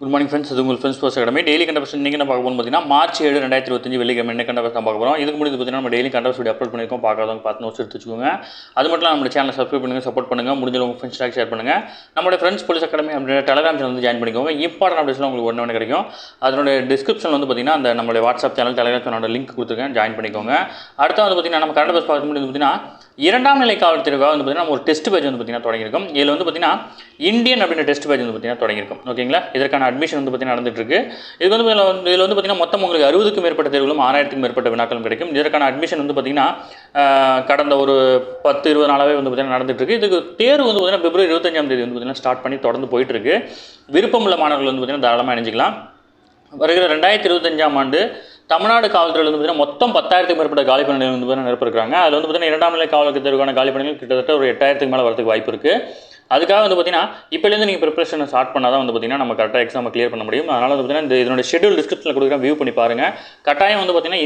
Good morning friends. இது உங்கள் friends post academy. Daily கண்டவர்ஸ் இன்றைக்கி என்ன பார்க்க போகணும் பார்த்தீங்கன்னா மார்ச் 7 2025 வெள்ளிக்கிழமை என்ன கண்டவர்ஸ் தான் பார்க்க போகிறோம். இதுக்கு முடிஞ்சு பார்த்தீங்கன்னா நம்ம டெய்லி கண்டவர்ஸ் வீடியோ அப்லோட் பண்ணியிருக்கோம். பார்க்காதவங்க பார்த்து நோட்ஸ் எடுத்து வச்சுக்கோங்க. அது மட்டும் நம்ம சேனலை சப்ஸ்கிரைப் பண்ணுங்கள், சப்போர்ட் பண்ணுங்கள். முடிஞ்ச உங்கள் ஃப்ரெண்ட்ஸ்டாக ஷேர் பண்ணுங்கள். நம்மளோட ஃப்ரெண்ட்ஸ் போலீஸ் அகாடமி அப்படின்ற டெலிகிராம் சேனல் வந்து ஜாயின் பண்ணிக்கோங்க. இம்பார்ட்டன் அப்டேட்ஸ்லாம் உங்களுக்கு ஒன்று கிடைக்கும். அதனுடைய டிஸ்கிரிப்ஷன் வந்து பார்த்தீங்கன்னா அந்த நம்மளுடைய வாட்ஸ்அப் சேனல் டெலிகிராம் சேனலோட லிங்க் கொடுத்துருக்கேன், ஜாயின் பண்ணிக்கோங்க. அடுத்து வந்து பார்த்தீங்கன்னா நம்ம கரண்ட் அஃபேர்ஸ் பார்க்க முடியாது பார்த்தீங்கன்னா இரண்டாம் நிலை காவல்துறைக்காக வந்து பார்த்தீங்கன்னா ஒரு டெஸ்ட் பேஜ் வந்து பார்த்தீங்கன்னா தொடங்கியிருக்கும். இதில் வந்து பார்த்தீங்கன்னா இந்தியன் அப்படின்ற டெஸ்ட் பேஜ் வந்து பார்த்தீங்கன்னா தொடங்கியிருக்கும். ஓகேங்களா, இதற்கான அட்மிஷன் வந்து பார்த்தீங்கன்னா நடந்துட்டு இருக்கு. இது வந்து இதில் வந்து பார்த்தீங்கன்னா மொத்தம் உங்களுக்கு 60க்கும் மேற்பட்ட தேர்வுகளும் 6000க்கும் மேற்பட்ட வினாக்களும் கிடைக்கும். இதற்கான அட்மிஷன் வந்து பார்த்தீங்கன்னா கடந்த ஒரு 10-20 நாளாகவே வந்து பார்த்தீங்கன்னா நடந்துட்டு இருக்கு. இதுக்கு தேர்வு வந்து பார்த்தீங்கன்னா பிப்ரவரி 25ஆம் தேதி வந்து பார்த்தீங்கன்னா ஸ்டார்ட் பண்ணி தொடர்ந்து போயிட்டு இருக்கு. விருப்பமுள்ள மாணவர்கள் வந்து பார்த்தீங்கன்னா தாராளமாக இணைஞ்சிக்கலாம். வருகிற 2025ஆம் ஆண்டு தமிழ்நாடு காவல்துறையில் வந்து பார்த்தீங்கன்னா மொத்தம் 10,000க்கும் மேற்பட்ட காலி பணிகள் வந்து பார்த்தீங்கன்னா நிரப்பிருக்காங்க. அதில் வந்து பார்த்தீங்கன்னா இரண்டாம் நிலை காவல் தேர்வுக்கான காலி பணிகள் கிட்டத்தட்ட ஒரு 8,000க்கு மேலே வரதுக்கு வாய்ப்பு இருக்குது. அதுக்காக வந்து பார்த்தீங்கன்னா இப்போலேருந்து நீங்கள் ப்ரிப்பரேஷனை ஸ்டார்ட் பண்ணால் தான் வந்து பார்த்தீங்கன்னா நம்ம கரெக்டாக எக்ஸாமை கிளியர் பண்ண முடியும். அதனால் வந்து பார்த்தீங்கன்னா இதனோட ஷெட்யூல் டிஸ்கிரிப்ஷனில் கொடுக்குற வியூ பண்ணி பாருங்கள். கட்டாயம் வந்து பார்த்தீங்கன்னா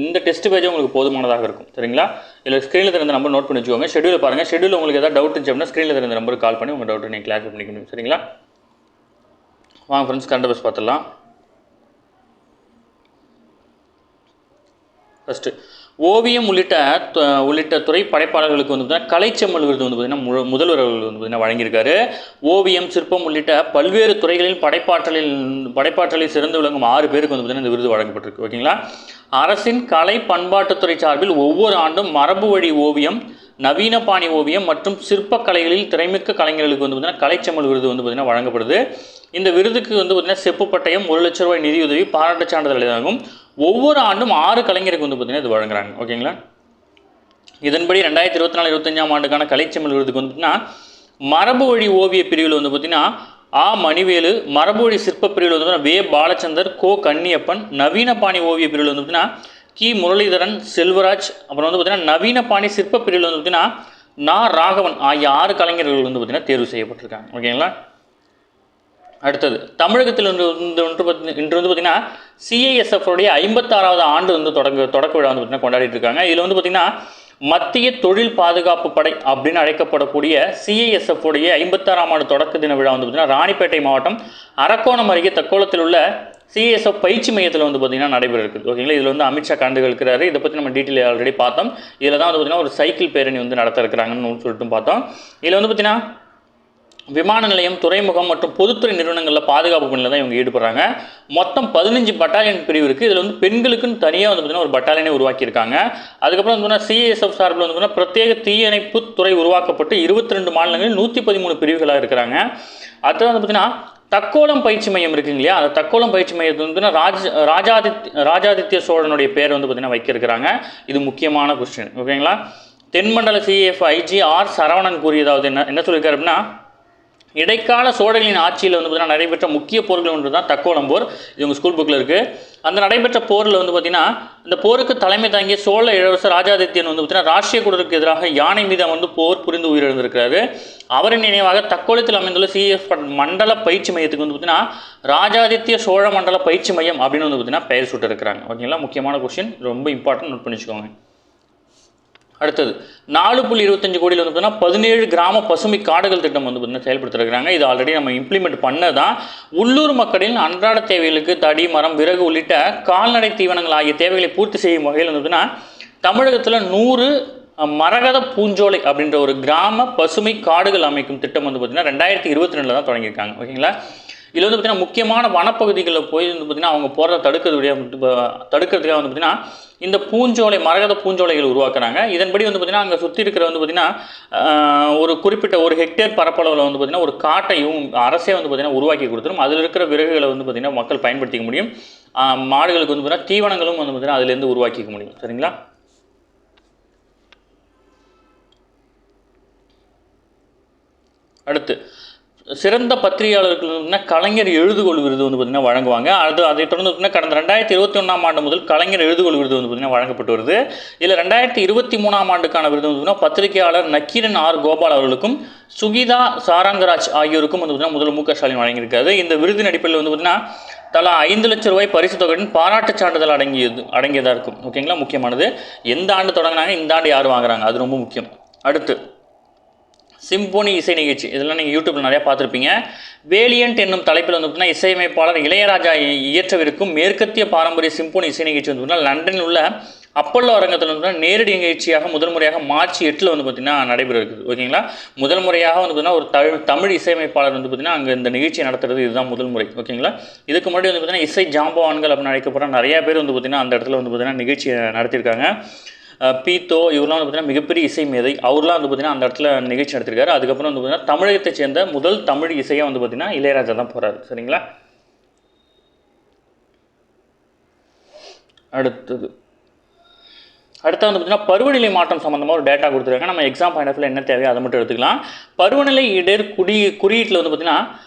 இந்த டெஸ்ட் பேஜே உங்களுக்கு போதுமானதாக இருக்கும். சரிங்களா, இல்லை ஸ்க்ரீனில் தெரிந்த நம்பர் நோட் பண்ணி வச்சுக்கோங்க. ஷெட்யூல் பாருங்கள். ஷெட்யூல் உங்களுக்கு ஏதாவது டவுட் இருந்துச்சு அப்படின்னா ஸ்க்ரீனில் தெரிந்த நம்பருக்கு கால் பண்ணி உங்கள் டவுட்டை நீங்கள் கிளாரிஃபை பண்ணிக்க முடியும். சரிங்களா, வாங்க ஃப்ரெண்ட்ஸ் கரண்ட் அஃபேர்ஸ் பார்த்துடலாம். ஃபஸ்ட்டு ஓவியம் உள்ளிட்ட துறை படைப்பாளர்களுக்கு வந்து பார்த்தீங்கன்னா கலைச்செம்மல் விருது வந்து பார்த்தீங்கன்னா முதல்வர் அவர்கள் வந்து பார்த்தீங்கன்னா வழங்கியிருக்காரு. ஓவியம், சிற்பம் உள்ளிட்ட பல்வேறு துறைகளில் படைப்பாற்றலில் சிறந்து விளங்கும் 6 பேருக்கு வந்து பார்த்தீங்கன்னா இந்த விருது வழங்கப்பட்டிருக்கு. ஓகேங்களா, அரசின் கலை பண்பாட்டுத்துறை சார்பில் ஒவ்வொரு ஆண்டும் மரபு வழி ஓவியம், நவீன பாணி ஓவியம் மற்றும் சிற்பக்கலைகளில் திறமைமிக்க கலைஞர்களுக்கு வந்து பார்த்தீங்கன்னா கலைச்செம்மல் விருது வந்து பார்த்தீங்கன்னா வழங்கப்படுது. இந்த விருதுக்கு வந்து பார்த்தீங்கன்னா செப்பு பட்டயம், 1 லட்ச ரூபாய் நிதியுதவி, பாராட்டு சான்றிதழ் இதாகும். ஒவ்வொரு ஆண்டும் 6 கலைஞருக்கு வந்து பார்த்தீங்கன்னா இது வழங்குறாங்க. ஓகேங்களா, இதன்படி 2024-25ஆம் ஆண்டுக்கான கலைச்செம்மல் விருதுக்கு வந்து பார்த்தீங்கன்னா மரபு வழி ஓவிய பிரிவில் வந்து பார்த்தீங்கன்னா மணிவேலு, மரபு வழி சிற்ப பிரிவில் வந்து பார்த்தீங்கன்னா பாலச்சந்தர், கன்னியப்பன், நவீன பாணி ஓவிய பிரிவில் வந்து பார்த்தீங்கன்னா முரளிதரன், செல்வராஜ், அப்புறம் வந்து பார்த்தீங்கன்னா நவீன பாணி சிற்ப பிரிவில் வந்து பார்த்தீங்கன்னா ராகவன் ஆகிய 6 கலைஞர்கள் வந்து பார்த்தீங்கன்னா தேர்வு செய்யப்பட்டிருக்காங்க. ஓகேங்களா, அடுத்தது தமிழகத்தில் இன்று வந்து பார்த்தீங்கன்னா CISF உடைய 56வது ஆண்டு வந்து தொடக்க விழா வந்து பார்த்தீங்கன்னா கொண்டாடிட்டு இருக்காங்க. இதில் வந்து பார்த்தீங்கன்னா மத்திய தொழில் பாதுகாப்பு படை அப்படின்னு அழைக்கப்படக்கூடிய CISF உடைய 56ஆம் ஆண்டு தொடக்க தின விழா வந்து பார்த்தீங்கன்னா ராணிப்பேட்டை மாவட்டம் அரக்கோணம் அருகே தக்கோலத்தில் உள்ள CISF பயிற்சி மையத்தில் வந்து பார்த்தீங்கன்னா நடைபெற இருக்குது. ஓகேங்களா, இதில் வந்து அமித்ஷா கலந்து இருக்கிறாரு. இதை பற்றி நம்ம டீட்டெயில் ஆல்ரெடி பார்த்தோம். இதில் தான் வந்து பார்த்தீங்கன்னா ஒரு சைக்கிள் பேரணி வந்து நடத்த இருக்கிறாங்கன்னு சொல்லிட்டு பார்த்தோம். இதில் வந்து பார்த்தீங்கன்னா விமான நிலையம், துறைமுகம் மற்றும் பொதுத்துறை நிறுவனங்களில் பாதுகாப்பு பணியில் தான் இவங்க ஈடுபடுறாங்க. மொத்தம் 15 பட்டாலியன் பிரிவு இருக்குது. இதில் வந்து பெண்களுக்குன்னு தனியாக வந்து பார்த்தீங்கன்னா ஒரு பட்டாலியனை உருவாக்கியிருக்காங்க. அதுக்கப்புறம் வந்து CISF சார்பில் வந்து பார்த்தீங்கன்னா பிரத்யேக தீயணைப்பு துறை உருவாக்கப்பட்டு 22 மாநிலங்களில் 113 பிரிவுகளாக இருக்கிறாங்க. அடுத்தது வந்து பார்த்தீங்கன்னா தக்கோலம் பயிற்சி மையம் இருக்குங்க இல்லையா, அந்த தக்கோலம் பயிற்சி மையத்தில் வந்து ராஜாதித்ய சோழனுடைய பேர் வந்து பார்த்தீங்கன்னா வைக்கிருக்கிறாங்க. இது முக்கியமான கொஸ்டின். ஓகேங்களா, தென்மண்டல CIF IG R சரவணன் கூறியதாவது என்ன சொல்லியிருக்காரு அப்படின்னா இடைக்கால சோழர்களின் ஆட்சியில் வந்து பார்த்தீங்கன்னா நடைபெற்ற முக்கிய போர்கள் ஒன்று தான் தக்கோலம் போர். இது உங்கள் ஸ்கூல் புக்கில் இருக்குது. அந்த நடைபெற்ற போரில் வந்து பார்த்தீங்கன்னா இந்த போருக்கு தலைமை தாங்கிய சோழ இளவரசர் ராஜாதித்யன் வந்து பார்த்தீங்கன்னா ராஷ்டிரகூடருக்கு எதிராக யானை மீது வந்து போர் புரிந்து உயிரிழந்திருக்கிறாரு. அவரின் நினைவாக தக்கோலத்தில் அமைந்துள்ள CIF மண்டல பயிற்சி மையத்துக்கு வந்து பார்த்தீங்கன்னா ராஜாதித்ய சோழ மண்டல பயிற்சி மையம் அப்படின்னு வந்து பார்த்தீங்கன்னா பெயர் சூட்ட இருக்கிறாங்க. ஓகேங்களா, முக்கியமான கொஸ்டின், ரொம்ப இம்பார்ட்டன்ட், நோட் பண்ணி வச்சுக்கோங்க. அடுத்தது 4.25 கோடியில் வந்து பார்த்தீங்கன்னா 17 கிராம பசுமை காடுகள் திட்டம் வந்து பார்த்தீங்கன்னா செயல்படுத்திருக்கிறாங்க. இது ஆல்ரெடி நம்ம இம்ப்ளிமெண்ட் பண்ணதான். உள்ளூர் மக்களின் அன்றாட தேவைகளுக்கு தடி, மரம், விறகு உள்ளிட்ட கால்நடை தீவனங்கள் ஆகிய தேவைகளை பூர்த்தி செய்யும் வகையில் வந்து பார்த்தீங்கன்னா தமிழகத்தில் 100 மரகத பூஞ்சோலை அப்படின்ற ஒரு கிராம பசுமை காடுகள் அமைக்கும் திட்டம் வந்து பார்த்தீங்கன்னா 2022 தான் தொடங்கியிருக்காங்க. ஓகேங்களா, இதில் வந்து பார்த்தீங்கன்னா முக்கியமான வனப்பகுதிகளில் போய் வந்து பார்த்தீங்கன்னா அவங்க போகிறத தடுக்கிறதுக்காக வந்து பார்த்தீங்கன்னா இந்த மரகத பூஞ்சோலைகள் உருவாக்குறாங்க. இதன்படி வந்து பார்த்தீங்கன்னா அங்கே சுற்றி இருக்கிற வந்து பார்த்தீங்கன்னா ஒரு குறிப்பிட்ட 1 ஹெக்டேர் பரப்பளவில் வந்து பார்த்தீங்கன்னா ஒரு காட்டையும் அரசே வந்து பார்த்தீங்கன்னா உருவாக்கி கொடுத்துரும். அதில் இருக்கிற விறகுகளை வந்து பார்த்தீங்கன்னா மக்கள் பயன்படுத்திக்க முடியும். மாடுகளுக்கு வந்து பார்த்தீங்கன்னா தீவனங்களும் வந்து பார்த்தீங்கன்னா அதுலேருந்து உருவாக்கிக்க முடியும். சரிங்களா, அடுத்து சிறந்த பத்திரிகையாளர்களுக்கு கலைஞர் எழுதுகோள் விருது வந்து பார்த்தீங்கன்னா வழங்குவாங்க. அதை தொடர்ந்து பார்த்தீங்கன்னா கடந்த 2021ஆம் ஆண்டு முதல் கலைஞர் எழுதுகோள் விருது வந்து பார்த்தீங்கன்னா வழங்கப்பட்டு வருது. இதில் 2023ஆம் ஆண்டுக்கான விருது வந்து பார்த்தீங்கன்னா பத்திரிகையாளர் நக்கீரன் R கோபால் அவர்களுக்கும் சுகிதா சாரங்கராஜ் ஆகியோருக்கும் வந்து பார்த்தீங்கன்னா முதல்வர் MK ஸ்டாலின் வழங்கியிருக்காரு. இந்த விருதின் அடிப்படையில் வந்து பார்த்தீங்கன்னா தலா 5 லட்ச ரூபாய் பரிசு தொகையுடன் பாராட்டு சான்றிதழ் அடங்கியதாக இருக்கும். ஓகேங்களா, முக்கியமானது எந்த ஆண்டு தொடங்கினாங்க, இந்த ஆண்டு யார் வாங்குறாங்க, அது ரொம்ப முக்கியம். அடுத்து சிம்போனி இசை நிகழ்ச்சி இதெல்லாம் நீங்கள் யூடியூப்பில் நிறையா பார்த்துருப்பீங்க. வேலியன்ட் என்னும் தலைப்பில் வந்து பார்த்தீங்கன்னா இசையமைப்பாளர் இளையராஜா இயற்றவிருக்கும் மேற்கத்திய பாரம்பரிய சிம்போனி இசை நிகழ்ச்சி வந்து பார்த்தீங்கன்னா லண்டனில் உள்ள அப்பல்லோ அரங்கத்தில் வந்து நேரடி நிகழ்ச்சியாக முதல் முறையாக மார்ச் 8 வந்து பார்த்திங்கன்னா நடைபெற இருக்குது. ஓகேங்களா, முதல் முறையாக வந்து பார்த்திங்கன்னா ஒரு தமிழ் இசையமைப்பாளர் வந்து பார்த்திங்கன்னா அங்கே இந்த நிகழ்ச்சியை நடத்துறது இதுதான் முதல் முறை. ஓகேங்களா, இதுக்கு முன்னாடி வந்து பார்த்திங்கன்னா இசை ஜாம்பவான்கள் அப்படின்னு அழைக்கப்படுற நிறையா பேர் வந்து பார்த்திங்கன்னா அந்த இடத்துல வந்து பார்த்திங்கன்னா நிகழ்ச்சியை நடத்தியிருக்காங்க. பீத்தோ இவரெலாம் வந்து பார்த்திங்கன்னா மிகப்பெரிய இசை மேதை, அவர்லாம் வந்து பார்த்திங்கன்னா அந்த இடத்துல நிகழ்ச்சி நடத்திருக்காரு. அதுக்கப்புறம் வந்து பார்த்திங்கன்னா தமிழகத்தை சேர்ந்த முதல் தமிழ் இசையாக வந்து பார்த்திங்கன்னா இளையராஜா தான் போகிறாரு. சரிங்களா, அடுத்து வந்து பார்த்திங்கன்னா பருவநிலை மாற்றம் சம்மந்தமாக ஒரு டேட்டா கொடுத்துருக்காங்க. நம்ம எக்ஸாம் பாயிண்ட் ஆஃப் என்ன தேவையோ அதை மட்டும் எடுத்துக்கலாம். பருவநிலை இடர் குறியீட்டில் வந்து பார்த்திங்கன்னா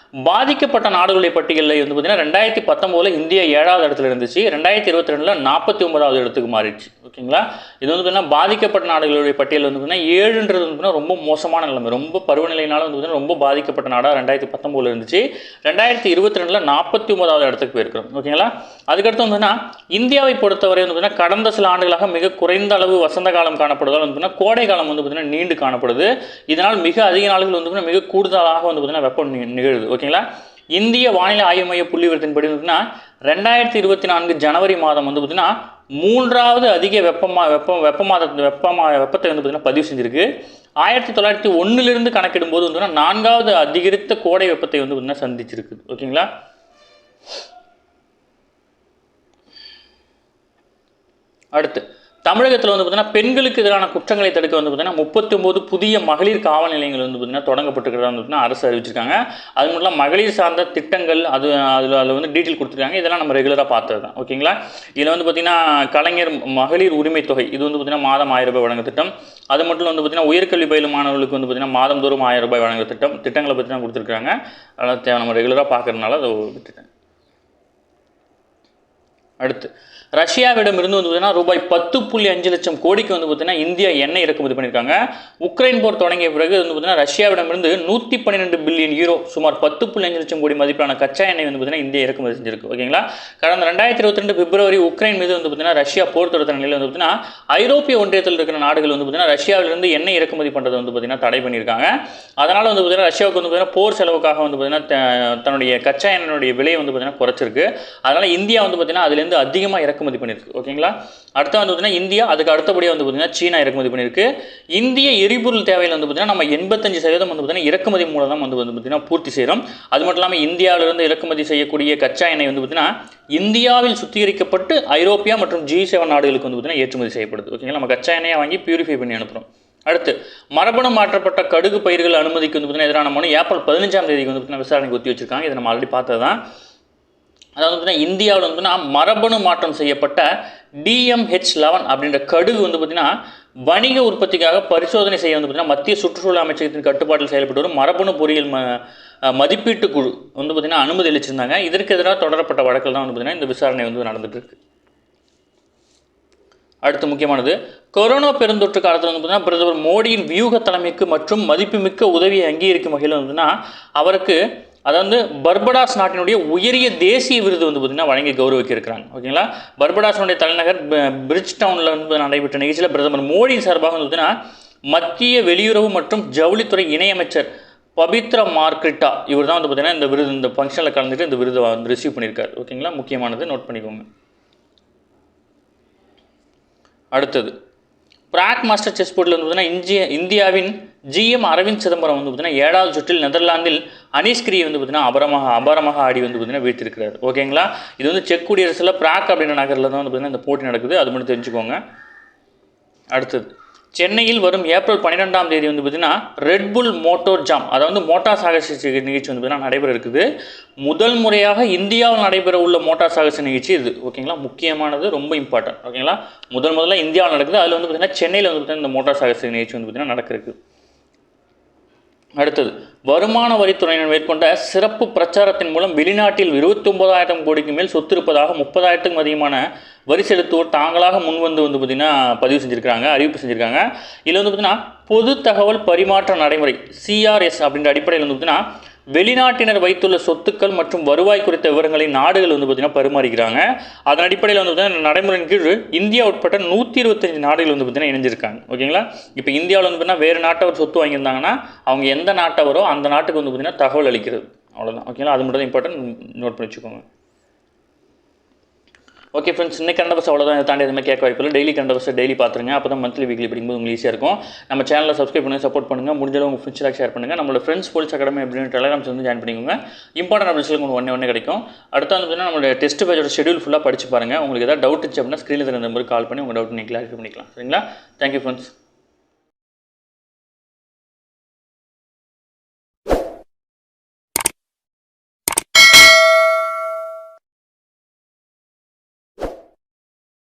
பாதிக்கப்பட்ட நாடுகளுடைய பட்டியலில் வந்து பார்த்திங்கன்னா 2019 இந்தியா 7வது இடத்துல இருந்துச்சு. 2022 49வது இடத்துக்கு மாறிடுச்சு. ஓகேங்களா, இது வந்து பார்த்திங்கன்னா பாதிக்கப்பட்ட நாடுகளுடைய பட்டியல் வந்து பார்த்திங்கன்னா 7ன்றது வந்து பார்த்திங்கன்னா ரொம்ப மோசமான நிலைமை, ரொம்ப பருவநிலையினால வந்து பார்த்திங்கன்னா ரொம்ப பாதிக்கப்பட்ட நாடாக 2019 இருந்துச்சு. 2022 49வது இடத்துக்கு போயிருக்கிறோம். ஓகேங்களா, அதுக்கடுத்து வந்து இந்தியாவை பொறுத்தவரை வந்து பார்த்திங்கன்னா கடந்த சில ஆண்டுகளாக மிக குறைந்த அளவு வசந்த காலம் காணப்படுவதால் வந்து பார்த்திங்கன்னா கோடை காலம் வந்து பார்த்திங்கன்னா நீண்டு காணப்படுது. இதனால் மிக அதிக நாடுகள் வந்து பார்த்திங்கன்னா மிக கூடுதலாக வந்து பார்த்திங்கன்னா வெப்பம் நிகழுது. ஓகேங்களா, இந்திய வானிலை ஆய்வு மைய புள்ளிவிவரத்தின்படி வந்து 2024 ஜனவரி மாதம் வந்து பார்த்திங்கன்னா 3வது அதிக வெப்பத்தை வந்து பார்த்திங்கன்னா பதிவு செஞ்சிருக்கு. 1901 கணக்கிடும்போது வந்து 4வது அதிகரித்த கோடை வெப்பத்தை வந்து பார்த்திங்கன்னா சந்திச்சிருக்கு. ஓகேங்களா, அடுத்து தமிழகத்தில் வந்து பார்த்திங்கன்னா பெண்களுக்கு எதிரான குற்றங்களை தடுக்க வந்து பார்த்திங்கன்னா 39 புதிய மகளிர் காவல் நிலையங்கள் வந்து பார்த்திங்கன்னா தொடங்கப்பட்டிருக்கிறதா வந்து பார்த்திங்கன்னா அரசு அறிவிச்சிருக்காங்க. அது மட்டும் இல்லாமல் மகளிர் சார்ந்த திட்டங்கள் அதில் வந்து டீட்டெயில் கொடுத்துருக்காங்க. இதெல்லாம் நம்ம ரெகுலராக பார்த்தது தான். ஓகேங்களா, இதில் வந்து பார்த்திங்கன்னா கலைஞர் மகளிர் உரிமை தொகை இது வந்து பார்த்திங்கன்னா மாதம் 1000 ரூபாய் வழங்க திட்டம். அது மட்டும் வந்து பார்த்திங்கன்னா உயர்கல்வி பயிலும் மாணவர்களுக்கு வந்து பார்த்திங்கன்னா மாதந்தோறும் 1000 ரூபாய் வழங்க திட்டங்களை பற்றி தான் கொடுத்துருக்காங்க. அதனால் நம்ம ரெகுலராக பார்க்கறதுனால அதை விட்டுட்டேன். அடுத்து ரஷ்யாவிடமிருந்து வந்து பார்த்தீங்கன்னா ரூபாய் 10.5 லட்சம் கோடிக்கு வந்து பார்த்தீங்கன்னா இந்தியா எண்ணெய் இறக்குமதி பண்ணியிருக்காங்க. உக்ரைன் போர் தொடங்கிய பிறகு வந்து பார்த்தீங்கன்னா ரஷ்யாவிடமிருந்து 112 பில்லியன் யூரோ சுமார் 10.5 லட்சம் கோடி மதிப்பிலான கச்சா எண்ணெய் வந்து பார்த்தீங்கன்னா இந்தியா இறக்குமதி செஞ்சிருக்கு. ஓகேங்களா, கடந்த 2022 பிப்ரவரி உக்ரைன் மீது வந்து பார்த்தீங்கன்னா ரஷ்யா போர் தொடுத்த நிலையில் வந்து பார்த்தீங்கன்னா ஐரோப்பிய ஒன்றியத்தில் இருக்கிற நாடுகள் வந்து பார்த்தீங்கன்னா ரஷ்யாவிலிருந்து எண்ணெய் இறக்குமதி பண்ணுறது வந்து பார்த்தீங்கன்னா தடை பண்ணியிருக்காங்க. அதனால் வந்து பார்த்தீங்கன்னா ரஷ்யாவுக்கு வந்து பார்த்தீங்கன்னா போர் செலவுக்காக வந்து பார்த்தீங்கன்னா தன்னுடைய கச்சா எண்ணெயுடைய விலையை வந்து பார்த்தீங்கன்னா குறைச்சிருக்கு. அதனால் இந்தியா வந்து பார்த்தீங்கன்னா அதுலேருந்து அதிகமாக இறக்குமதி பண்ணியிருக்கு. ஓகேங்களா, அடுத்து வந்து பார்த்தீங்கன்னா இந்தியா அதுக்கு அடுத்தபடியாக வந்து பார்த்தீங்கன்னா சீனா இறக்குமதி பண்ணியிருக்கு. இந்திய எரிபொருள் தேவையில் வந்து பார்த்தீங்கன்னா நம்ம 85% வந்து பார்த்தீங்கன்னா இறக்குமதி மூலம் தான் வந்து பார்த்தீங்கன்னா பூர்த்தி செய்கிறோம். அது மட்டும் இல்லாமல் இந்தியாவிலிருந்து இறக்குமதி செய்யக்கூடிய கச்சா எண்ணெய் வந்து பார்த்தீங்கன்னா இந்தியாவில் சுத்திகரிக்கப்பட்டு ஐரோப்பியா மற்றும் G7 நாடுகளுக்கு வந்து பார்த்தீங்கன்னா ஏற்றுமதி செய்யப்படுது. ஓகேங்களா, நம்ம கச்சா எண்ணெயை வாங்கி பியூரிஃபை பண்ணி அனுப்புகிறோம். அடுத்து மரபணு மாற்றப்பட்ட கடுகு பயிர்கள் அனுமதிக்கு வந்து பார்த்தீங்கன்னா எதிரான மனு ஏப்ரல் 15ஆம் தேதிக்கு வந்து பார்த்தீங்கன்னா விசாரணைக்கு ஒத்தி வச்சிருக்காங்க. இதை நம்ம ஆல்ரெடி பார்த்தது தான். அதாவது பார்த்தீங்கன்னா இந்தியாவில் வந்து மரபணு மாற்றம் செய்யப்பட்ட DMH11 அப்படின்ற கடுகு வந்து பார்த்திங்கன்னா வணிக உற்பத்திக்காக பரிசோதனை செய்ய வந்து பார்த்திங்கன்னா மத்திய சுற்றுச்சூழல் அமைச்சகத்தின் கட்டுப்பாட்டில் செயல்பட்டு வரும் மரபணு பொறியியல் மதிப்பீட்டு குழு வந்து பார்த்திங்கன்னா அனுமதி அளிச்சிருந்தாங்க. இதற்கு எதிராக தொடரப்பட்ட வழக்கில் தான் வந்து பார்த்திங்கன்னா இந்த விசாரணை வந்து நடந்துட்டு இருக்கு. அடுத்து முக்கியமானது கொரோனா பெருந்தொற்று காலத்தில் வந்து பார்த்தீங்கன்னா பிரதமர் மோடியின் வியூக தலைமைக்கு மற்றும் மதிப்புமிக்க உதவியை அங்கீகரிக்கும் வகையில் வந்துன்னா அவருக்கு அதாவது பர்படாஸ் நாட்டினுடைய உயரிய தேசிய விருது வந்து பார்த்திங்கன்னா வழங்கி கௌரவிக்க இருக்கிறாங்க. ஓகேங்களா, பர்படாஸினுடைய தலைநகர் பிரிட்ஜ் டவுனில் வந்து நடைபெற்ற நிகழ்ச்சியில் பிரதமர் மோடியின் சார்பாக வந்து பார்த்திங்கன்னா மத்திய வெளியுறவு மற்றும் ஜவுளித்துறை இணையமைச்சர் பபித்ரா மார்க்ரிட்டா இவர் தான் வந்து பார்த்திங்கன்னா இந்த விருது இந்த ஃபங்க்ஷனில் கலந்துட்டு இந்த விருதை வந்து ரிசீவ் பண்ணியிருக்காரு. ஓகேங்களா, முக்கியமானது நோட் பண்ணிக்கோங்க. அடுத்தது பிராக் மாஸ்டர் செஸ் போர்ட்டில் வந்து பார்த்தீங்கன்னா இந்தியாவின் GM அரவிந்த் சிதம்பரம் வந்து பார்த்தீங்கன்னா 7வது சுற்றில் நெதர்லாந்தில் அனிஸ்கிரியை வந்து பார்த்தீங்கன்னா அபாரமாக ஆடி வந்து பார்த்தீங்கன்னா வீழ்த்திருக்கிறார். ஓகேங்களா, இது வந்து செக் குடியரசில் பிராக் அப்படின்ற நகரில் தான் வந்து பார்த்தீங்கன்னா இந்த போட்டி நடக்குது. அது மட்டும் தெரிஞ்சுக்கோங்க. அடுத்தது சென்னையில் வரும் ஏப்ரல் 12ஆம் தேதி வந்து பார்த்திங்கன்னா ரெட்புல் மோட்டோர் ஜாம் அதாவது மோட்டார் சாகச நிகழ்ச்சி வந்து பார்த்திங்கன்னா நடைபெற இருக்குது. முதல் முறையாக இந்தியாவில் நடைபெற உள்ள மோட்டார் சாகச நிகழ்ச்சி இது. ஓகேங்களா, முக்கியமானது, ரொம்ப இம்பார்ட்டன்ட். ஓகேங்களா, முதல்ல இந்தியாவில் நடக்குது. அதில் வந்து பார்த்திங்கன்னா சென்னையில் வந்து பார்த்திங்கன்னா இந்த மோட்டார் சாகச நிகழ்ச்சி வந்து பார்த்திங்கன்னா நடக்கிறது. அடுத்தது வருமான வரித்துறையினர் மேற்கொண்ட சிறப்பு பிரச்சாரத்தின் மூலம் வெளிநாட்டில் 29,000 கோடிக்கு மேல் சொத்து இருப்பதாக 30,000க்கும் அதிகமான வரி செலுத்துவோர் தாங்களாக முன்வந்து வந்து பார்த்திங்கன்னா பதிவு செஞ்சுருக்காங்க, அறிவிப்பு செஞ்சுருக்காங்க. இதில் வந்து பார்த்திங்கன்னா பொது தகவல் பரிமாற்ற நடைமுறை CRS அப்படின்ற அடிப்படையில் வந்து பார்த்திங்கன்னா வெளிநாட்டினர் வைத்துள்ள சொத்துக்கள் மற்றும் வருவாய் குறித்த விவரங்களை நாடுகள் வந்து பார்த்திங்கன்னா பரிமாறிக்கிறாங்க. அதன் அடிப்படையில் வந்து பார்த்திங்கன்னா நடைமுறையின் கீழ் இந்தியா உட்பட்ட 125 நாடுகள் வந்து பார்த்திங்கன்னா இணைஞ்சிருக்காங்க. ஓகேங்களா? இப்போ இந்தியாவில் வந்து பார்த்திங்கன்னா வேறு நாட்டவர் சொத்து வாங்கியிருந்தாங்கன்னா அவங்க எந்த நாட்டவரோ அந்த நாட்டுக்கு வந்து பார்த்திங்கன்னா தகவல் அளிக்கிறது. அவ்வளோதான். ஓகேங்களா? அது மட்டும் தான் இம்பார்ட்டன்ட், நோட் பண்ணி வச்சுக்கோங்க. ஓகே ஃப்ரெண்ட்ஸ், இன்னைக்கு கரண்ட் அஃபேர்ஸ் அவ்வளோதான். இதை தாண்டி எதுவுமே கேட்க வாய்ப்பில்லை. டெய்லி கரண்ட் அஃபேர்ஸ் டெய்லி பார்த்துருங்க. அப்போ தான் மந்த்லி வீக்லி படிக்கும்போது உங்களுக்கு ஈஸியாக இருக்கும். நம்ம சேனலில் சப்ஸ்கிரைப் பண்ணுங்கள், சப்போர்ட் பண்ணுங்கள். முடிஞ்சளவு உங்கள் ஃப்ரெண்ட்ஸ்லாம் ஷேர் பண்ணுங்கள். நம்மளோட ஃப்ரெண்ட்ஸ் போலீஸ் அகாடமி அப்படின்னு டெலிகிராம் வந்து ஜாயின் பண்ணிக்கோங்க. இம்பார்ட்டன்ட் அப்டேட்ஸ்லாம் உங்களுக்கு ஒன்றே கிடைக்கும். அடுத்து வந்து பார்த்தீங்கன்னா நம்மளோட டெஸ்ட் பேஜோட ஷெடியூல் ஃபுல்லாக படிச்சு பாருங்கள். உங்களுக்கு ஏதாவது டவுட் இருந்துச்சு அப்படின்னா ஸ்க்ரீனில் இருந்த நம்பருக்கு கால் பண்ணி உங்கள் டவுட் நீங்கள் கிளாரிஃபை பண்ணிக்கலாம். சரிங்களா? Thank you friends.